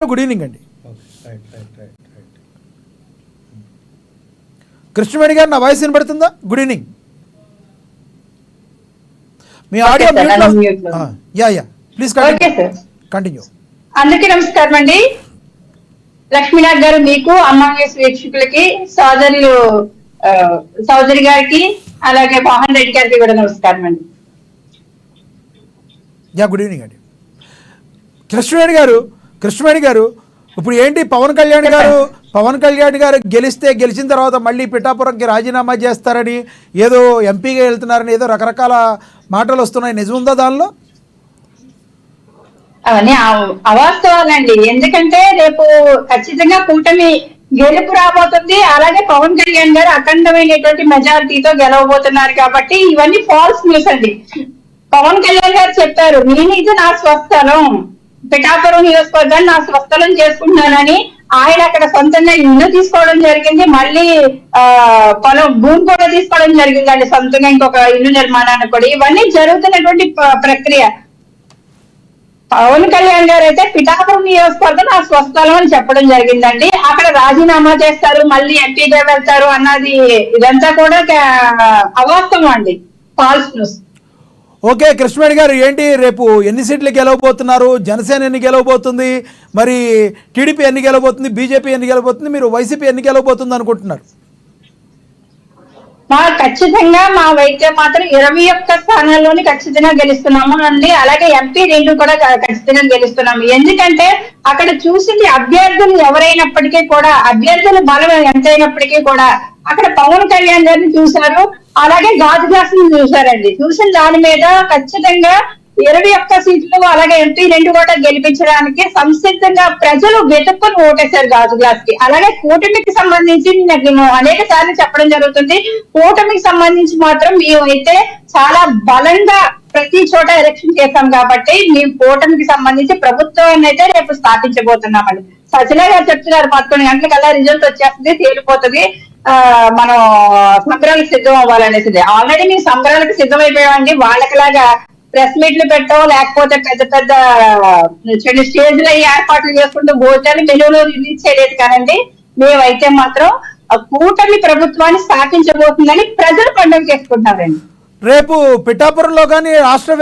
Good evening అండి. కృష్ణవేణి గారు, నా వాయిస్ వినబడుతుందా? Good evening. Me audio please continue. అందరికీ నమస్కారం అండి. లక్ష్మీనాథ్ గారు, మీకు అమ్మాయి వీక్షకులకి, సోదరి గారికి, అలాగే మోహన్ రెడ్డి గారికి కూడా నమస్కారం అండి. గుడ్ ఈవినింగ్ అండి. కృష్ణవేణి గారు ఇప్పుడు ఏంటి, పవన్ కళ్యాణ్ గారు గెలిచిన తర్వాత మళ్ళీ పిఠాపురంకి రాజీనామా చేస్తారని, ఏదో ఎంపీగా వెళ్తున్నారని ఏదో రకరకాల మాటలు వస్తున్నాయి, నిజం ఉందా దానిలో? అవన్నీ అవాస్తవాలండి. ఎందుకంటే రేపు ఖచ్చితంగా కూటమి గెలుపు రాబోతుంది. అలాగే పవన్ కళ్యాణ్ గారు అఖండమైనటువంటి మెజారిటీతో గెలవబోతున్నారు. కాబట్టి ఇవన్నీ ఫాల్స్ న్యూస్ అండి. పవన్ కళ్యాణ్ గారు చెప్పారు, నేనైతే నా స్వస్థలం పిఠాపురం నియోజకవర్గాన్ని నా స్వస్థలం చేసుకుంటున్నానని. ఆయన అక్కడ సొంతంగా ఇల్లు తీసుకోవడం జరిగింది, మళ్ళీ భూమి కూడా తీసుకోవడం జరిగిందండి సొంతంగా, ఇంకొక ఇల్లు నిర్మాణానికి కూడా. ఇవన్నీ జరుగుతున్నటువంటి ప్రక్రియ. పవన్ కళ్యాణ్ గారు అయితే పిఠాపురం నియోజకవర్గం నా స్వస్థలం అని చెప్పడం జరిగిందండి. అక్కడ రాజీనామా చేస్తారు, మళ్ళీ ఎంపీగా వెళ్తారు అన్నది ఇదంతా కూడా అవాస్తవం అండి, ఫాల్స్ న్యూస్. ఓకే కృష్ణవేణి గారు, ఏంటి రేపు ఎన్ని సీట్లు గెలవబోతున్నారు? జనసేన ఎన్ని గెలవబోతుంది, మరి టీడీపీ ఎన్ని గెలవబోతుంది, బీజేపీ ఎన్ని గెలవబోతుంది, మీరు వైసీపీ ఎన్ని గెలవబోతుంది అనుకుంటున్నారు? ఖచ్చితంగా అయితే మాత్రం 21 స్థానాల్లోని ఖచ్చితంగా గెలుస్తున్నాము అండి. అలాగే ఎంపీ 2 కూడా ఖచ్చితంగా గెలుస్తున్నాము. ఎందుకంటే అక్కడ చూసింది అభ్యర్థులు ఎవరైనప్పటికీ కూడా, అభ్యర్థుల బలం ఎంతైనప్పటికీ కూడా అక్కడ పవన్ కళ్యాణ్ గారిని చూశారు, అలాగే గాజు గ్లాస్ ని చూశారండి. చూసిన దాని మీద ఖచ్చితంగా 21 సీట్లు, అలాగే ఎంపీ 2 కూడా గెలిపించడానికి సంసిద్ధంగా ప్రజలు వెతుక్కుని ఓటేశారు గాజు గ్లాస్ కి. అలాగే కూటమికి సంబంధించి నేను అనేక సార్లు చెప్పడం జరుగుతుంది, కూటమికి సంబంధించి మాత్రం మేమైతే చాలా బలంగా ప్రతి చోట ఎలక్షన్ చేశాం కాబట్టి మేము కూటమికి సంబంధించి ప్రభుత్వాన్ని అయితే రేపు స్థాపించబోతున్నామండి. సజ్జల గారు చెప్తున్నారు 11 గంటలకల్లా రిజల్ట్ వచ్చేస్తుంది, తేలిపోతుంది, మనం సంబరాలకు సిద్ధం అవ్వాలనేసి. ఆల్రెడీ మేము సంబరాలకు సిద్ధం అయిపోయామండి. వాళ్ళకిలాగా ప్రెస్ మీట్లు పెట్టో, లేకపోతే పెద్ద పెద్ద స్టేజ్లో ఏర్పాట్లు చేసుకుంటూ భోజనాలు మెనూలో రిలీజ్ చేయలేదు కానండి. మేమైతే మాత్రం కూటమి ప్రభుత్వాన్ని స్థాపించబోతుందని ప్రజలు పండుగ చేసుకుంటారండి. రేపు పిఠాపురంలో కానీ రాష్ట్ర